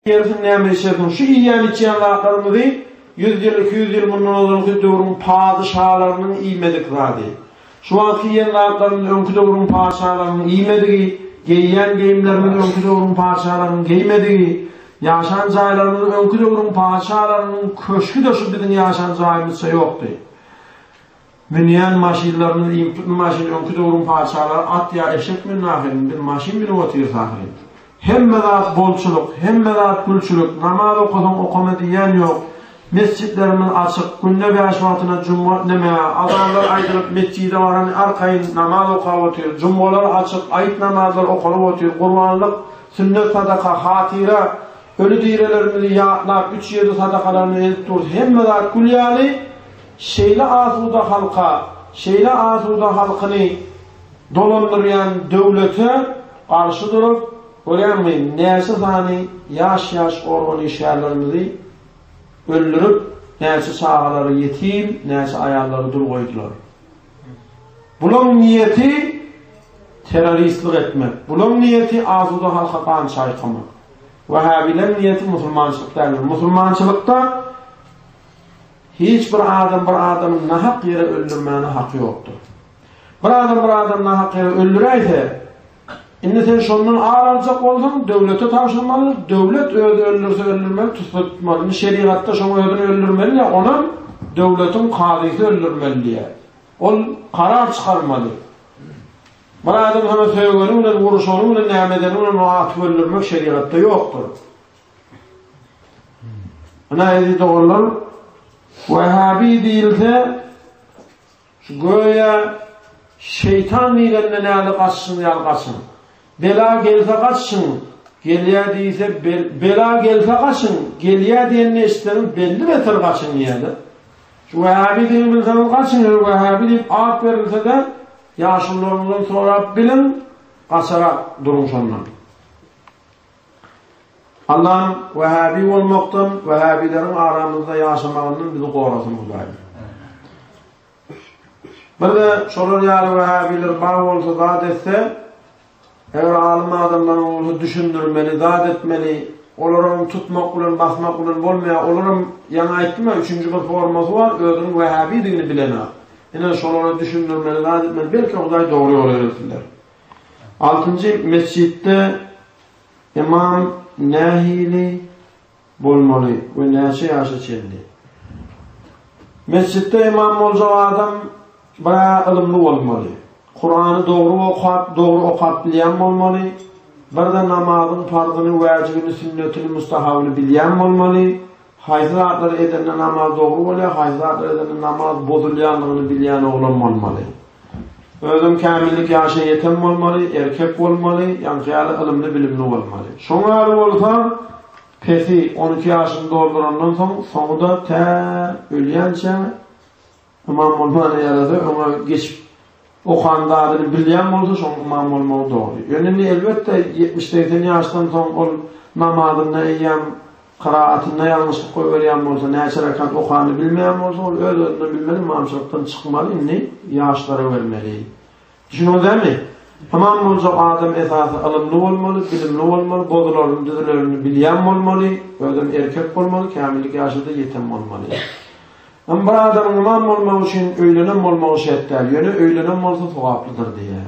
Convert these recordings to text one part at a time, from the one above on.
Yersin näme işledin? Şu iýan içýänlerimizi 100 yıl 200 yıl bundan öňkü döwrüň padyşalarynyň iýmedik zady. Şu wagtky ýerlärden öňkü döwrüň padyşalarynyň iýmedigi, geýýän geýimlerimiz öňkü döwrüň padyşalarynyň geýmedigi, ýaşan jaýlarymyz öňkü döwrüň padyşalarynyň köşkü de şu biziň ýaşan jaýymyzça ýokdy. Minýän maşinlaryny ýypytly maşin öňkü döwrüň padyşalary at ýa eşek bilen nähili bir maşin bilen otyr sahyr. Hemme zat bolçuluk, hemme zat gülçülük, namaz okudan okuma diyen yok. Mescitlerimiz açık, günde 5 vaktina cuma neme, adamlar aydırıp mescide varan arkayın namaz okuyup cummalar açık, ayet namazlar okuyup kurbanlık, sünnet sadaka, hatira, ölü direlerimizi yağlar, 3-7 sadakalarını edip durur. Hemme zat gülyali, şeyle asuda halka, şeyle asuda halkını dolandırıyan devlete karşı durup, öğrenmeyin, neyse zani yaş organ işyerlerimizi öldürüp, neyse sağaları yetim, neyse ayarları dur koydular. Bunun niyeti teröristlik etmek. Bunun niyeti azuda halka kan çaykamak. Vehhabilerin niyeti musulmançılık derler. Musulmançılıkta hiçbir adamın nahak yere öldürmeyene hakkı yoktur. Bir adam nahak yere öldüreyse, İndi sen şondan ağıralacak olsan, devlete tavşırmalı, devlet öldürürse öldürmeli, tutmalı. Şeriatta şonu öldürmeli ya, onun devletin kadisi öldürmeli diye. O karar çıkarmalı. Bir adam sana söylüğünü, vuruşunu, nâmedeni, muatıp öldürmek şeriatta yoktur. Ne dedi doğrular? Vehhabi değilse, şu göğe şeytan ilerine nâli kaçsın, yalgasın. Bela gelse kaçsın, geliye değilse bela gelse kaçsın, geliye diyenine isterim belli beter kaçsın yani. Şu Vehhabi deyip bilseniz kaçsın, Vehhabi deyip ağıt verilse de yaşlılarımızın sonra bilin, kaçarak durun sonundan. Allah'ın Vehhabi olmaktan, Vehhabilerin aramızda yaşamaktan bizi korasın bu gayet. Bir de şolar yani Vehhabiler bağ olsa da dese, eğer alim adamların olsa düşündürmeli, zat etmeli, olarım tutmak ulan, basmak ulan olmaya, olarım yana ettim ya, 3. bir forması var, ödünün Vehhabi dinini bilene. Yine şolara düşündürmeli, zat etmeli, belki o kadar doğru yol öğretirler. 6. mescitte imam nahili bolmalı ve nâşe yaşa çelli. Mescitte imam olacak adam bayağı ılımlı olmalı. Kur'an'ı doğru okuyup bilen olmalı. Bir de namazın farzını, vacibini, sünnetini, mustahabını bilen olmalı. Hayzatları edene namaz doğru oluyor, hayzatları edene namaz bozulyanlığını bilen oğlan olmalı. Özüm kamillik yaşa yetem olmalı, erkek olmalı, yankıyalı ılımlı bilimli olmalı. Şunları olsa, pesi 12 yaşını doldurandan sonunda ölüyençe imam olmalı yaradı, ona geçip okan dağını bilen olsa son imam olmalı doğru. Yönünü elbette 70-80 yaştan son ol namazında eyyem, kıraatında yanlışlık koyveriyen olsa, neyse rekat okanı bilmeyen olsa, öyle bilmeli, imamçılıktan çıkmalı, inni yaşlara vermeli. Düşünün değil mi? İmam olacak adam esası ılımlı olmalı, bilimli olmalı, bozularını, düzülerini bilen olmalı, öyle erkek olmalı, kamillik yaşında yetem olmalı. Ama bir adamın imam olmak için öğlenem olmak şartlar, yani öğlenem olsa sevaplıdır diye.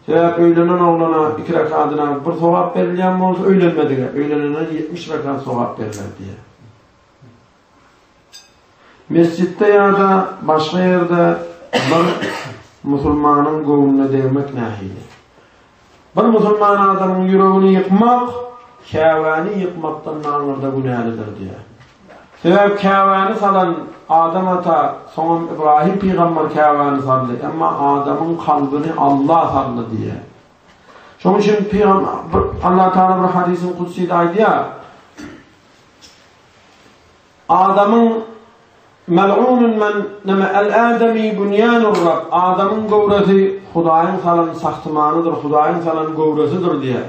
Sebep öğlenen oğlana 2 rekatına bir sevap verilen olsa öğlenmediğine, öğlenene 70 rekat sevap verirler diye. Mescitte ya da başka yerde bir Müslümanın gönlüne değmek nahiydi. Bir Müslüman adamın yüreğini yıkmak, kâvani yıkmaktan nanırda günahlıdır diye. Sebep kâvani salan Adam ata, sonra İbrahim peygamber kâvani saldı ama adamın kalbini Allah saldı diye. Şunun için Allah Teala bir hadisin kutsiydi aydı ya, adamın mel'unun men el-ademi bunyanur Rab, adamın gövresi Hudayın salan sahtımanıdır, Hudayın salan gövresidir diye.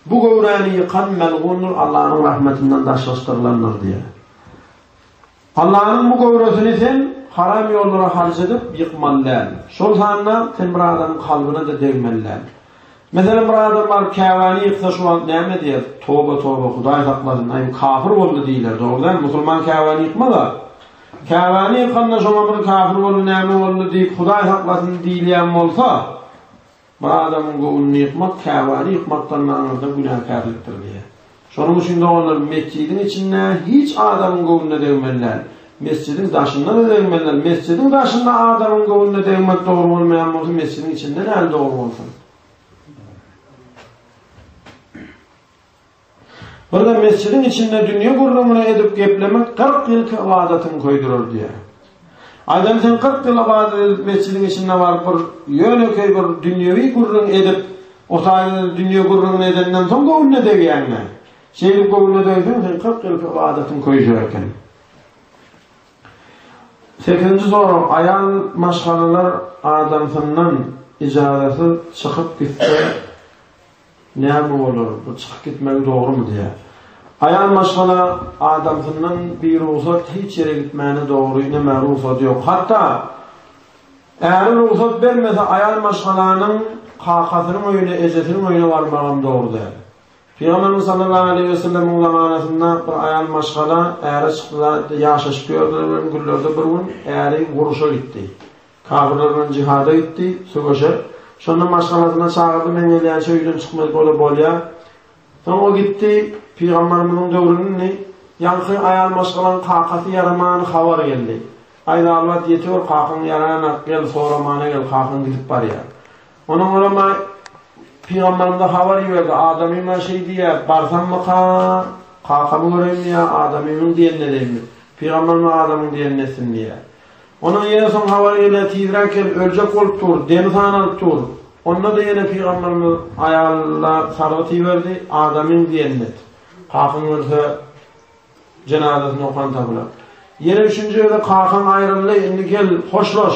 Bu gövreni yıkan mel'unur Allah'ın rahmetinden daşlaştırılanlar diye. Allah'ın bu gövresini sen haram yollara harç edip yıkmalılar. Şol sanına sen bir adamın kalbine de değmeliler. Mesela bir adam var kavani yıksa şu an näme diýer? Toba toba Hudaý saklasyn, ay kafir boldy diýler. Doğrudan musulman kavani yıkmalar. Kavani yıkanda şoňa bir kafir boldy, näme boldy diýip Hudaý saklasyn diýilýän bolsa, bu adamın gowuny yıkmak kavani yıkmakdan anlarda günahkarlıktır diye. Şonun üçin de onlar mescidin içinde hiç adamın gowunyna degmeler. Mescidin daşyndan degmeler. Mescidin daşynda adamın gowunyna degmek dogry bolmaýan bolsa mescidin içinde näme dogry bolsun? Burada mescidin içinde dünya gurrumuna edip geplemek 40 yıl ibadatını koydurur diye. Adam sen 40 yıl ibadet edip mescidin içinde var bir yönü köy bir dünyevi gurrun edip o sayede dünya gurrumuna edenden son gavunna degiyenle. Şeylik gavunna degiyen sen 40 yıl ibadatını koydururken. 8. soru. Ayal maşgalalar adamsından icazası çıkıp gitse ne olur? Bu çıkıp gitmek doğru mu diye. Ayal maşgala adamsından bir ruhsat hiç yere gitmeyene doğru ne ruhsat yok. Hatta eğer ruhsat vermese ayal maşgalanın kakasının oyunu, ezetinin oyunu var bağım doğru der. Peygamberimiz sallallahu aleyhi ve sellem'in zamanasında bir ayal maşgala eğer çıktılar yaşaşıyordu güllerde bir gün eğer vuruşa gitti. Kafirlerden cihada gitti, sögöşe. Şondan maşgalasına çağırdı, men gelen şeyden çıkmadı böyle bolya. Sonra o gitti, Peygamberimizin dövrünün yankı ayal maşgalanın kakası yaramanı havar geldi. Ayda Allah yetiyor, kakın yarana gel, soramana gel, kakın gidip var ya. Onun olama Peygamberimde havar verdi, adamıma şey diye, barsam mı kakamı göreyim ya, adamımın diyen ne deyim mi? Peygamberimde adamın diyen nesin diye. Onun yine son havar ile tidraken ölecek olup dur, deniz analıp dur. Onda da yine Peygamberimiz ayalla sarıtı verdi, adamın diyen net. Kakın ölse cenazesini okan tabla. Yine 3. yerde kakın ayrıldı, indi gel, hoşloş.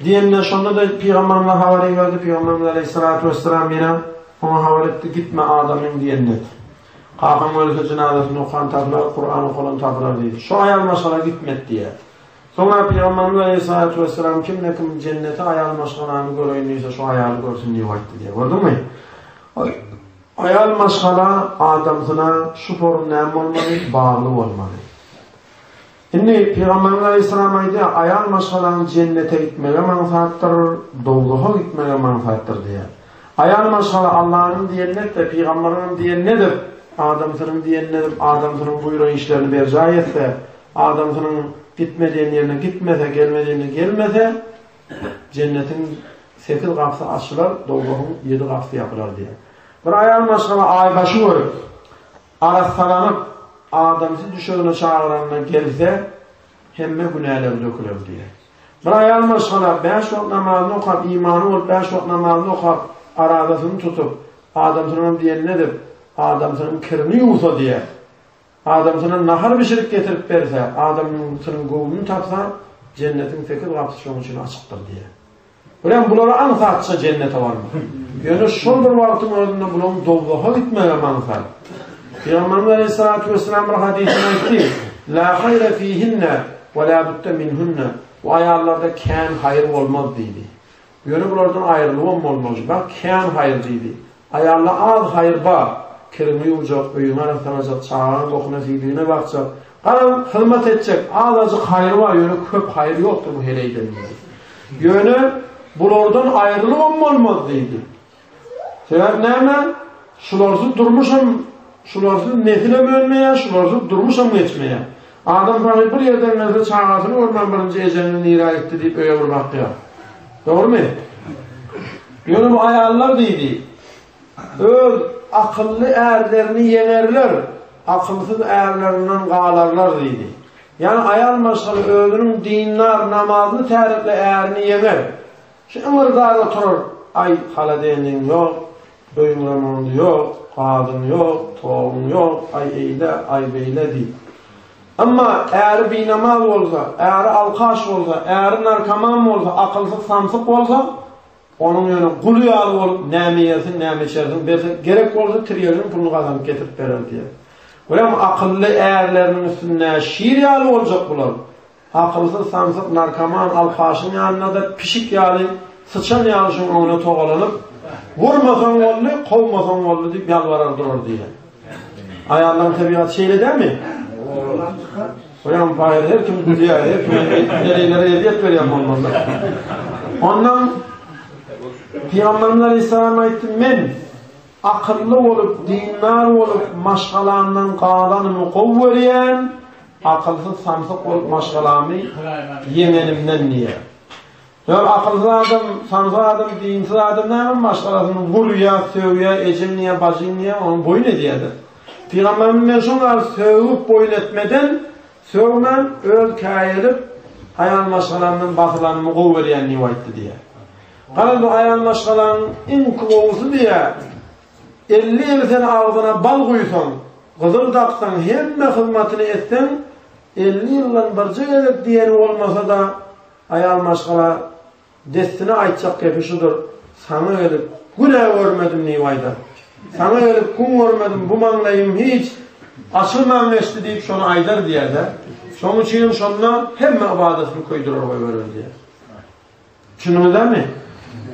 Diyenler şonda da Peygamberimiz havari verdi, Peygamberimiz aleyhissalatu vesselam yine ona havar etti, gitme adamın diyen net. Kakın ölse cenazesini okan tabla, Kur'an okulan tabla değil. Şu ayal maşala gitmet diye. Sonra Peygamberimiz aleyhissalatu vesselam kim cennete ayal maşgalanı göreyindiyse şu ayalı görsün diye vakti diye. Gördün mü? Ayal maşgala adamsına şu form nem olmalı, bağlı olmalı. Şimdi Peygamberimiz aleyhissalam aydı ayal maşgalanın cennete gitmeye manfaattır, doğduğu gitmeye manfaattır diye. Ayal maşgala Allah'ın diyennet de Peygamberinin diyennedir. Adamsının diyennedir. Adamsının buyruğu işlerini berca etse, adamsının gitmediğin yerine gitmese, gelmediğine gelmese cennetin 8 kapısı açılır, doğduğun 7 kapısı yapılır diye. Bir ayal maşgala aybaşı olur. Araslanıp adamsı düşüğüne çağıranına gelse hemme günahları dökülür diye. Bir ayal maşgala 5 vakit namazını okap, imanı olup 5 vakit namazını okap, aradasını tutup adamsının diyen nedir? Adamsının kirini yusa diye. Adamsının nahar bir şirik getirip verse, adamsının kovunu tapsa cennetin 8 kapısı şunun için açıktır diye. Ulan bunları anlatsa cennete var mı? Yani şol bir vaktin orada bunun doğduğu gitmeye manfal. Peygamberimiz aleyhissalatu vesselam bir hadisine etti. La hayra fihinne ve la budde minhunne. Bu ayarlarda kân hayır olmaz dedi. Yani bunlardan ayrılığı olmaz. Bak kân hayır dedi. Ayarla az hayır bak. Kirimi yuvacak, öyüne araftanacak, çağırın dokuna fiiliğine bakacak. Karan hırmet edecek. Azıcık hayır var. Yani köp hayır yoktur bu heleyden. Yani bunlardan ayrılığı olmaz dedi. Sebep ne hemen? Şularsız durmuşum, şularsız nefile mi ölmeye, şularsız durmuşum geçmeye. Adam bir yerden mesela çağırasını orman birinci ecelini nira etti deyip öyle vurmak ya. Doğru mu? Yani bu ayarlar dedi. Öz akıllı eğerlerini yenerler, akılsız eğerlerinden ağlarlar dedi. Yani ayal maşgalı öğünün dinler, namazını tehritle eğerini yener. Şimdi daha oturur, ay haladenin yok, öğünlerin yok, kadın yok, toğun yok, ay eyle, ay beyle değil. Ama eğer bir namaz olsa, eğer alkaş olsa, eğer narkoman olsa, akılsız samsık olsa, onun yönü kulu yağlı olup, nemi yesin, nemi içersin, gerek olsa triyajın pulunu kazanıp getirip verir diye. Öyle mi akıllı eğerlerinin üstünde şiir yağlı olacak bunlar. Akılsız samsık, narkoman, alkaşın yanına da pişik yağlı, sıçan yağlı şunun önüne toğalanıp, Vurmasan oldu, kovmasan oldu deyip yalvarar durur diye. Ayarların tabiatı şeyle değil mi? Koyan bayır her kim güdüyor, her kim nerelere hediyet veriyor onlarla. Ondan Peygamberimiz Aleyhisselam'a ayettim, men akıllı olup, dinler olup, maşgalandan qalanımı kovveriyen, akılsız samsık olup maşgalamı yemenimden niye? Yani akılsız adam, samsık adam, dinsiz adam ne yapın maşgalasını vuruya, sövüya, ecimliye, bacimliye, onun boyun ediyordu. Peygamberimiz şunlar sövüp boyun etmeden, sövmen, öl kayırıp, ayağın maşgalandan batılanımı kovveriyen nivaytti diye. Kanadı ayağın maşgalanın en kılavuzu diye, 50 yıl sen ağzına bal koysan, kızıl taksan, hemme hizmetini etsen, 50 yıldan barcık edip diyeni olmasa da ayağın maşgala destine aytacak yapışıdır. Sana gelip günah görmedim nivayda. Sana gelip gün görmedim, bu manlayım hiç açılmamıştı deyip şunu aydar diye de. Şunun için şunla hemme ibadetini koydurur verir diye. Şunu değil mi?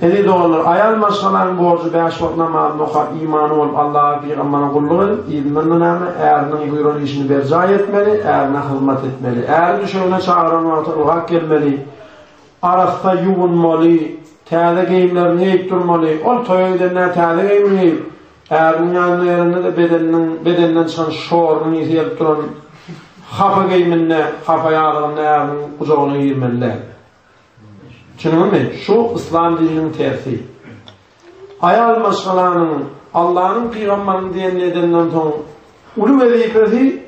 Dedi doğrular, ayal maşgaların borcu 5 vakit namazını oka, imanı olup Allah'a Peygamber'e kulluk edip, ilmin önemli, eğerinin buyurun işini bercai etmeli, eğerine hizmet etmeli, eğer düşevine çağıran varsa hak gelmeli, arasta yugunmalı, təze giyimlerini yiyip durmalı, ol toya gidenler təze giyimini yiyip, eğerinin yanında yerinde de bedeninden çıkan şorunu yiyip duran, kafa giyiminle, kafa yağlarını eğerinin kucağına yiyirmeliler. Çünkü şu İslam dininin tersi. Ayal maşgalanın Allah'ın Peygamber'in diyen nedeninden sonra ulu vazifesi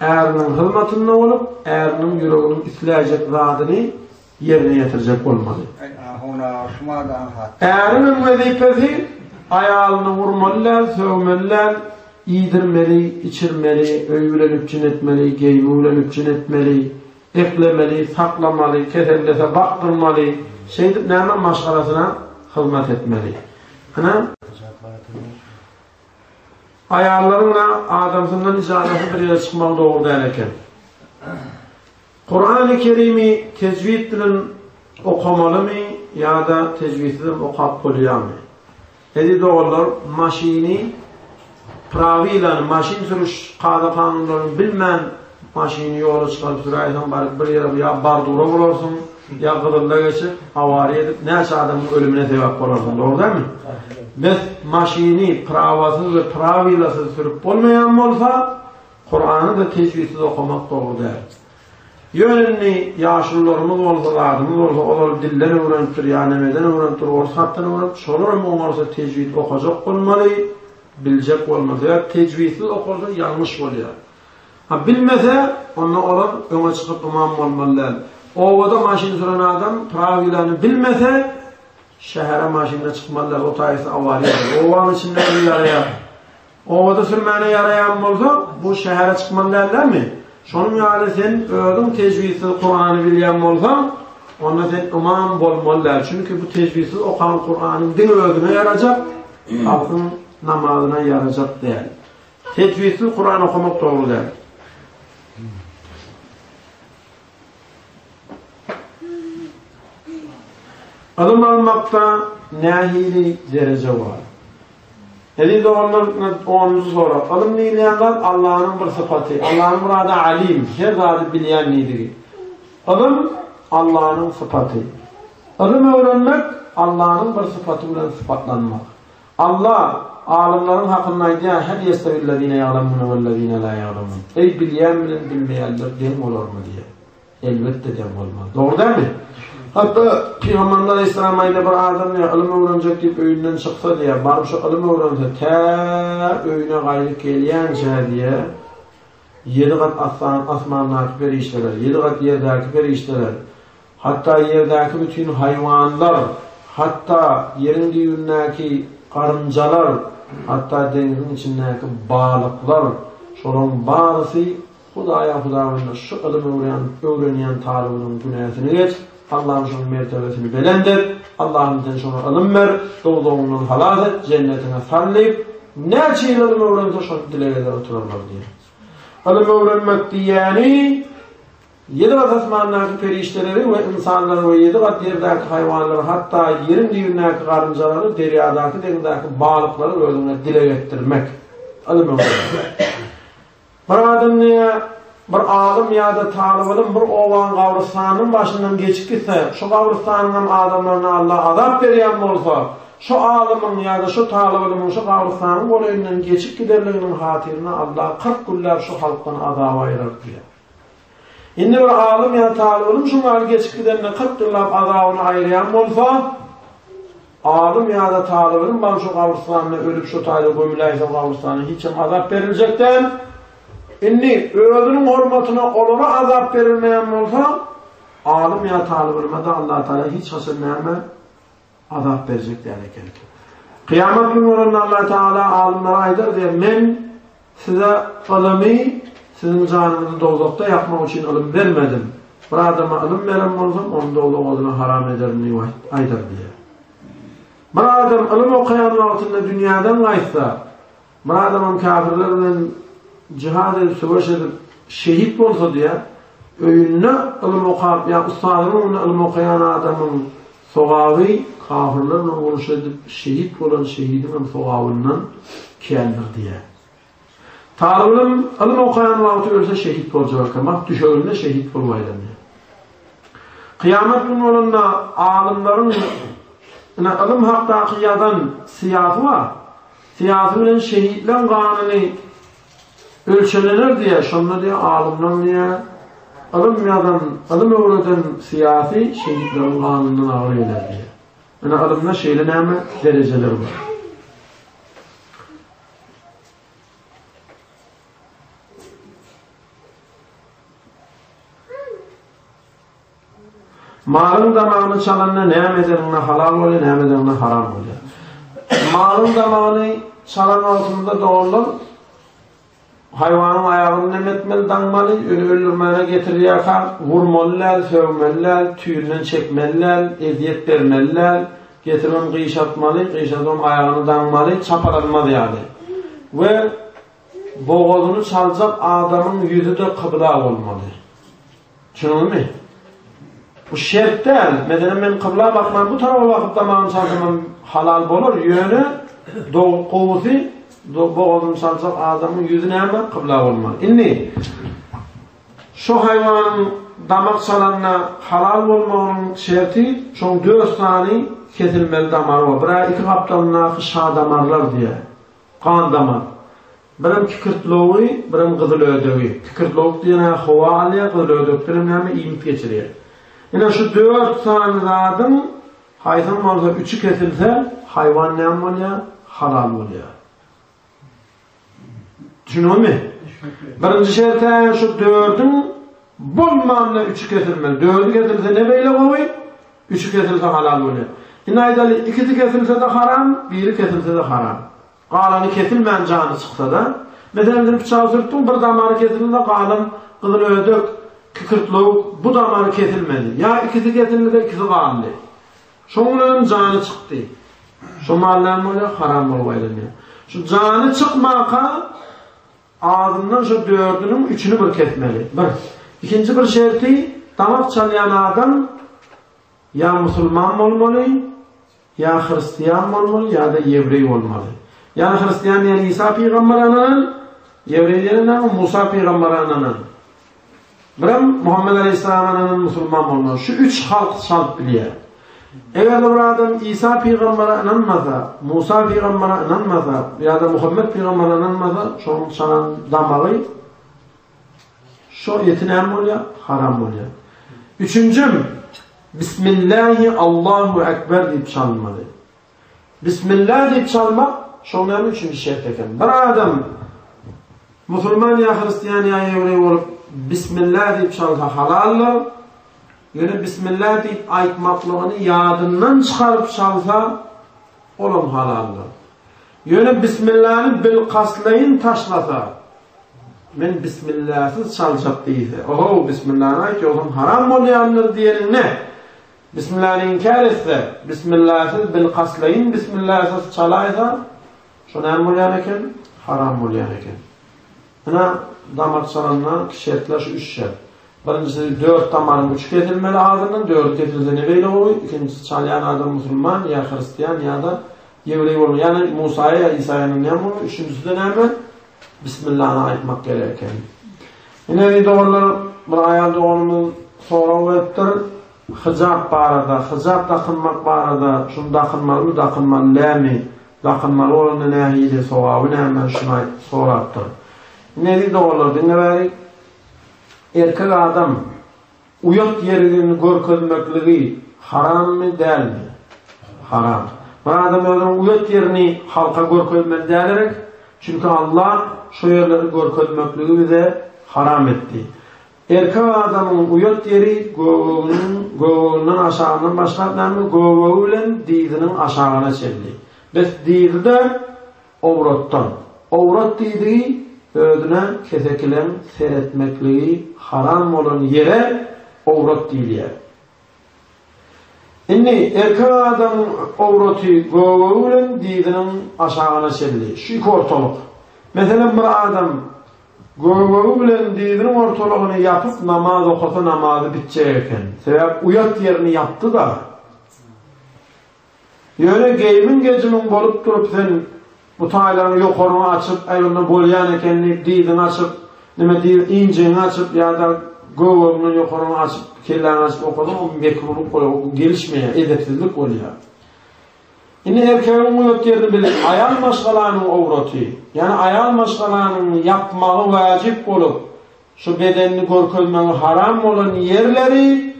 eğerinin hizmetinde olup eğerinin yüreğinin isleyecek zadını yerine getirecek olmalı. Eğerinin vazifesi ayalını vurmalılar, sövmeliler, yedirmeli, içirmeli, övülenip etmeli, giyimülenip etmeli, eklemeli, saklamalı, kesellese baktırmalı, neymen maşgalasına hizmet etmeli. Ayarlarınla adamsından icazeti bir yere çıkmak doğru derken. Kur'an-ı Kerim'i tecvid dilin okumalı mı ya da tecvidsiz okuyabiliyor mu? Dedi doğrular, maşini praviyle, maşin sürüş kanunlarını bilmem, maşini yolu çıkarıp süraysan barıp bir yere ya bardura bulursun, ya kıdırla geçip havari edip neyse adamın ölümüne sebep olursun. Doğru değil mi? Biz maşini pravasız ve pravilasız sürüp olmayan olsa Kur'an'ı da tecvidsiz okumak doğru değil. Yönünü yaşlılarımız olsa, adımız olsa, onlar dilden öğrentir, yanemeden öğrentir, orsattan öğrentir, şolarım onlarsa tecvid okuyacak olmalı, bilecek olmalı. Ya tecvidsiz okursa yanlış oluyor. Ha bilmese, onunla olan öne çıkıp imam olmalılar. Ovada maşini süren adam pravilerini bilmese, şehre maşinine çıkmalılar, o tayesi avariye. Ovanın içinde bir yarayan. Ovada sürmene yarayan olsa, bu şehre çıkmalılar değil mi? Şunun yani sen öğün tecvidsiz Kur'an'ı bilen olsa, onunla sen imam olmalılar. Çünkü bu tecvidsiz okan Kur'an'ın din öğüne yarayacak, halkın namazına yarayacak değil. Tecvidsiz Kur'an okumak doğru değil. Adım almakta nahili derece var. Dedi onun sonra. Adım neyleyenler Allah'ın bir sıfatı. Allah'ın muradı alim. Her zatı bilen nedir? Adım Allah'ın sıfatı. Adım öğrenmek Allah'ın bir sıfatı ile sıfatlanmak. Allah alimlerin hakkındaydı ya hel yestevillezine ya'lemune vellezine la ya'lemun. Ey bilen bilen bilmeyenler dem olur mu diye. Elbette dem olmaz. Doğru değil mi? Hatta Peygamber Aleyhisselam'a ile bir adam ya ilim öğrenecek deyip öğünden çıksa diye barıp şu ilim öğrense ta öğüne gayrı gelyence diye 7 kat asmanlardaki bir işler, 7 kat yerdeki bir işler, hatta yerdeki bütün hayvanlar, hatta yerin düğündeki karıncalar, hatta denizin içindeki balıklar, şunun bazısı Hudaya şu ilim öğrenen talibinin günahını geç, Allah'ın şunun mertebesini belendir, Allah'ın şunu ilim ver, doğduğunun halas et, cennetine sallayıp, ne çiğ ilim öğrense şunu dileğede otururlar diye. İlim öğrenmek diyeni, 7 kat asmandaki perişteleri ve insanları ve 7 kat yerdeki hayvanları, hatta yerin dibindeki karıncaları, deryadaki, denizindeki balıkları özüne dile getirmek. Adım bir adam niye bir alim ya da talibinin bir ovan kavrustanın başından geçip gitse, şu kavrustanın adamlarına Allah azap veriyen olsa, şu alimin ya da şu talibinin şu kavrustanın boyundan geçip giderliğinin hatirine Allah 40 güller şu halktan azap ayırır diye. Şimdi bir alim ya talibinin şunlar geçip giderliğine 40 güller azabını ayırayan olsa, alim ya da talibinin bana şu kavrustanını ölüp şu talib gömüleyse kavrustanını hiç azap verilecekten, inni özünün hurmatına olana azap verilmeyen olsa, alim ya talibime de Allah Teala hiç hasırlayama azap verecek derken. Kıyamet günü olanı Allah Teala alimlere aydır diye, men size ilmi, sizin canınızı dozakta yapmak için ilim vermedim. Bir adama ilim veren olsam, onu dozak olduğunu haram ederim aydır diye. Bir adam ilim okuyan altında dünyadan kaysa, bir adamın kafirlerinin cihad edip, savaş edip, şehit olsa diye, öğününe ilim okuyan, yani ustadının ilim okuyan adamın soğağı, kafirlerle uğraş edip, şehit olan şehidinin soğağından keldir diye. Talibim ilim okuyan vakti ölse şehit olacak ama düşöğünde şehit olmaydı diye. Kıyamet günü olanda alimlerin ilim haktakiyadan siyasi var. Siyasi bilen şehitlen kanunu ölçülenir diye, şunla diye alimler diye ilim öğreten siyasi şehitlerin kanunundan ağır eyler diye. Yani ilimde şeyle neyme dereceler var. Malın damağını çalanına neyem edenine halal oluyor, neyem edenine haram oluyor. Malın damağını çalan altında doğrular, hayvanın ayağını nemetmeli, danmalı, öldürmene getiriyorlar, vurmalılar, sövmeliler, tüyünden çekmeliler, eziyet vermeliler, getirmem kıyışatmalı, kıyışatmam ayağını danmalı, çapalanmalı yani. Ve boğazını çalacak adamın yüzü de kıbla olmalı. Şunu mu? Bu şert değil. Mesela ben kıbla bakmam, bu tarafa bakıp damağını çalacağım halal olur, yönü, kovusu, boğazını çalacak adamın yüzüne hemen kıbla olmalı. İnni, şu hayvanın damak çalanına halal olmanın şerti, şu 4 tane kesilmeli damarı var. Buraya 2 kaptanına şah damarlar diye. Kan damar. Birim kikirtloğu, birim kızıl ödöğü. Kikirtloğu diye hava alıyor, kızıl ödöğü. Birim hemen iyimit geçiriyor. Yine şu 4 tane zadın hayvan varsa 3'ü kesilse hayvan ne oluyor? Halal oluyor. Düşünüyor mu? Birinci şerten şu 4'ün bulmamla 3'ü kesilmeli. 4'ü kesilse ne böyle koyuyor? 3'ü kesilse halal oluyor. Yine aydalı 2'si kesilse de haram, 1'i kesilse de haram. Kalanı kesilmeyen canı çıksa da. Mesela bir bıçağı sürttüm, bir damarı kesildi de kalan kızıl ödök, kıkırtlık, bu damarı kesilmedi. Ya 2'si kesildi de 2'si kalandı. Şunların canı çıktı. Şu mallarım oluyor, haram oluyor. Şu canı çıkmaka ağzından şu 4'ünün 3'ünü bir kesmeli. Bir. İkinci bir şerti, damak çalayan adam ya Müslüman olmalı, ya Hristiyan olmalı, ya da Yevrey olmalı. Yani Hristiyan yani İsa Peygamber ananan, Yevreylerin Musa Peygamber ananan. Birim Muhammed Aleyhisselam ananan Müslüman olmalı. Şu 3 halk şart biliyor. Eğer bir adam İsa Peygamber'e inanmasa, Musa Peygamber'e inanmasa ya da Muhammed Peygamber'e inanmasa, şunun çalan damağı şu etinem oluyor, haram oluyor. Üçüncüm, Bismillahi Allahu Ekber deyip çalmalı. Bismillah deyip çalmak, şunların üçüncü şerteken. Bir adam Müslüman ya Hristiyan ya Yevrey olup Bismillah deyip çalsa halallar, yine Bismillah deyip aytmaklığını yadından çıkarıp çalsa oğlum halallar. Yine Bismillah'ını bil kaslayın taşlasa, men Bismillah'sız çalacak değilse, oho Bismillah'ını ayt oğlum haram oluyanlar diyelim ne? Bismillah'ını inkar etse, Bismillah'sız bil kaslayın, Bismillah'sız çalaysa, şuna hem oluyanken, haram oluyanken. Buna damak çalanlar şertler şu 3 şert. Birincisi 4 damarın 3 getirmeli ağzından, 4 getirildi ne böyle oluyor? İkincisi çalyan adam Müslüman ya Hristiyan ya da Yevreyi olur. Yani Musa'ya ya İsa'nın ne olur? Üçüncüsü de ne mi? Bismillah'ına aytmak gereken. Yine bir doğrular bir ayalda onun sonra ettir. Hicab barada, hicab takınmak barada, şunu takınmalı, takınmalı, lemi, takınmalı olanı nehiydi, soğabı ne hemen şuna sorattır. Ne dedi doğrular dinle erkek adam uyat yerini görkezmekliği haram mı değil mi? Haram. Bu adam öyle uyat yerini halka görkezmek değerek çünkü Allah şu yerleri görkezmekliği bize haram etti. Erkek adamın uyat yeri göğünün aşağının başlatlarını göğüyle dizinin aşağına çeldi. Biz dizide avrattan. Avrat diziyi ödüne kesekilen seyretmekliği haram olan yere avrat diliye. Şimdi erkek adamın avratı göğüyle dizinin aşağına çeldi. Şu iki ortalık. Mesela bir adam göğüyle dizinin ortalığını yapıp namaz okusa namazı bitecekken sebep uyat yerini yaptı da yöne geymin gecimin bolup durup sen bu taylarını yokorunu açıp ayonunu bolyan ekenini dizini açıp incini açıp ya da göğünün yokorunu açıp kellerini açıp okudu o mekruluk oluyor, o gelişmeye edepsizlik oluyor. Yine erkeğin uyat yerini bilir. Ayal maşgalanın avratı. Yani ayal maşgalanın yapmağı vacip olup şu bedenini görkezmeği haram olan yerleri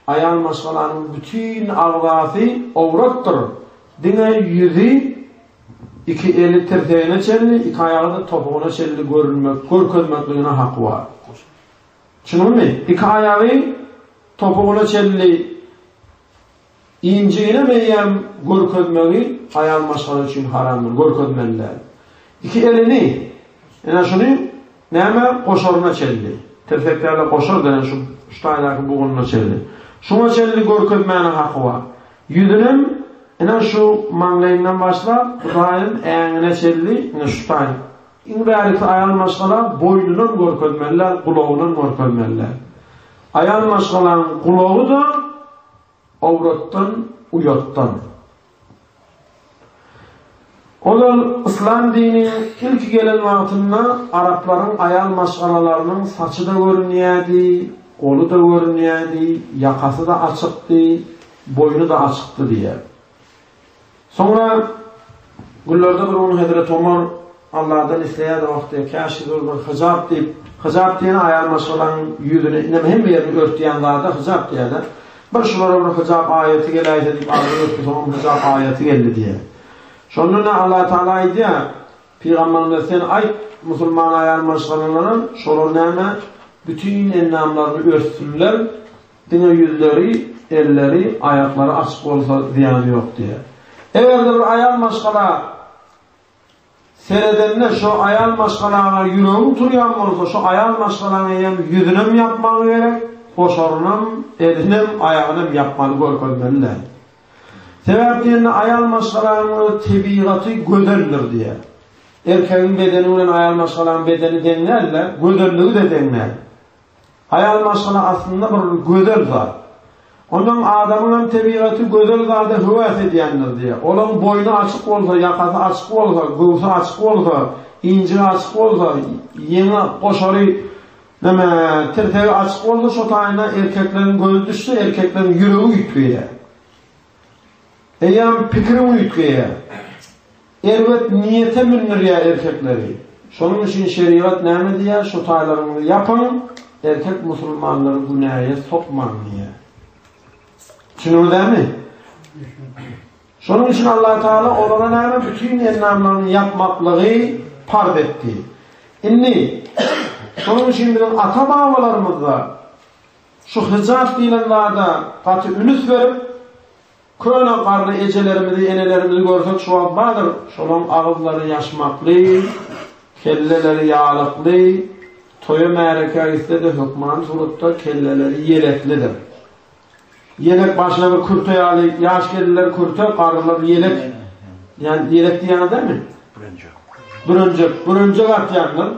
ayal maşgalanın bütün ağzası avrattır. Dine yüzü iki eli tirteğine çelli, iki ayağı da topuğuna çelli görkezmekliğine hakkı var. Şunun mu? İki ayağı topuğuna çelli İnciğine meyyem görkezmeği ayal maşgalı için haramdır, görkezmeliler. İki elini, yani şunu neyme koşarına çelli. Tefeklerle koşar denen şu taydaki buğununa çelli. Şuna çelli görkezmeğine hakkı var. Yüzünün, yani şu manglayından başla, kutayın eğenine çelli, yani şu taydaki. İnbiyarisi ayal maşgalı boynunun görkezmeliler, kulağının görkezmeliler. Ayal maşgalının kulağı da avrattan, uyattan. Onun İslam dininin ilk gelen vaktinde Arapların ayal maşgalalarının saçı da görünüyordu, kolu da görünüyordu, yakası da açıktı, boynu da açıktı diye. Sonra günlerde bir onun Hazreti Ömer Allah'tan isteyerdi vakti kaşı bir hicab deyip, hicab diyen ayal maşgalanın yüzünü hem bir yerini örtüyenlerde hicab diyorlar. Bir şunlara bir hicab ayeti gelaydı deyip ağzını son hicab ayeti geldi diye. Şununla Allah Teala diye Peygamber'e sen ay Müslüman ayal maşgalaların şunun neyme bütün ennamlarını örtsünler, dine yüzleri, elleri, ayakları açık olsa ziyanı yok diye. Eğer de bir ayal maşgala seyredenler şu ayal maşgalana yüreğim tutuyan olsa şu ayal maşgalana yüzünüm yapmalı gerek, koşarınım, elinim, ayağınım yapmalı görkezmeliler. Sebep diyene ayal maşgalanın tebiatı göderilir diye. Erkeğin bedeniyle ayal maşgalanın bedeni denlerler, göderliği de denler. Ayal maşgala aslında bir göder var. Onun adamın tebiatı göder zade hüvvet ediyendir diye. Onun boynu açık olsa, yakası açık olsa, göğsü açık olsa, inci açık olsa, yeni koşarı tirteği açık olsa şu tayına erkeklerin gözü düştü, erkeklerin yüreği yutkuyor. Eğer fikrim yutkuyor. Evet niyete minir ya erkekleri. Şunun için şeriat ne diye şu taylarını yapın, erkek Müslümanları günahya sokman diye. Şunu değil mi? Şunun için Allah Teala onlara bütün ennamlarını yapmaklığı farz etti. İnni şunun için bizim ata babalarımızda şu hicab diyenlerde katı ünüs verip köyle karlı ecelerimizi, enelerimizi görsek şu an vardır. Şunun ağızları yaşmaklı, kelleleri yağlıklı, toyu merekâiste de hükman surutta kelleleri yeleklidir. Yelek başına bir kürte yağlı, yaş gelirler kürte, karılar yelek. Yani yelek diyene değil mi? Bürüncük at yanlar.